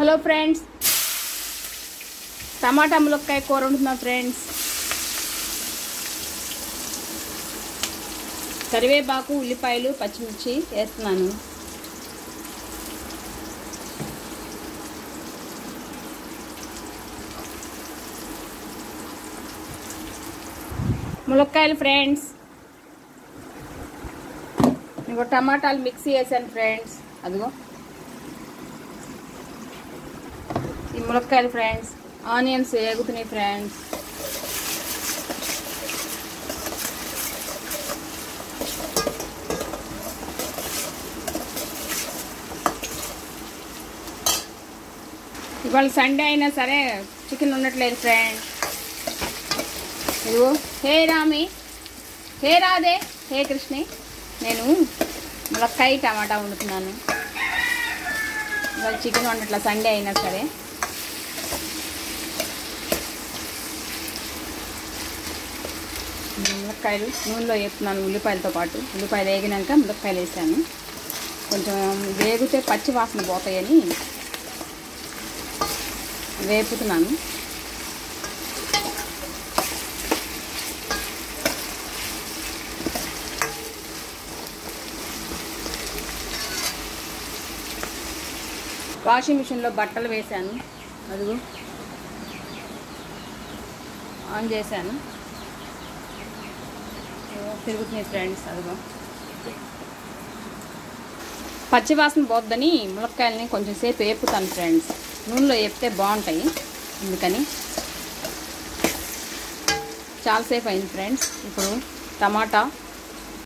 Hello friends, టమాటా ములక్కాయ కూర వండుతున్నా friends. కరివేపాకు, ఉల్లిపాయలు, పచ్చిమిర్చి వేస్తున్నాను. ములక్కాయలు ఫ్రెండ్స్, ఇంకో టమాటాలు మిక్సీ వేసాను ఫ్రెండ్స్. అదిగో ఈ ములక్కాయలు ఫ్రెండ్స్. ఆనియన్స్ వేగుతున్నాయి ఫ్రెండ్స్. ఇవాళ సండే అయినా సరే చికెన్ ఉండట్లేదు ఫ్రెండ్స్. ఇదిగో హే రామి, హే రాధే, హే కృష్ణి, నేను ములక్కాయ టమాటా వండుతున్నాను. ఇవాళ చికెన్ వండట్లా సండే అయినా సరే. ములక్కాయలు నూనెలో వేస్తున్నాను ఉల్లిపాయలతో పాటు. ఉల్లిపాయలు వేగినాక ములక్కాయలు వేసాను. కొంచెం వేగితే పచ్చి వాసన పోతాయని వేపుతున్నాను. వాషింగ్ మిషన్లో బట్టలు వేసాను. అదిగో ఆన్ చేశాను, తిరుగుతున్నాయి ఫ్రెండ్స్. అదిగో పచ్చివాసన పోద్దని ములక్కాయలని కొంచెం సేపు వేపుతాను ఫ్రెండ్స్. నూనెలో వేపితే బాగుంటాయి, అందుకని. చాలాసేపు అయింది ఫ్రెండ్స్. ఇప్పుడు టమాటా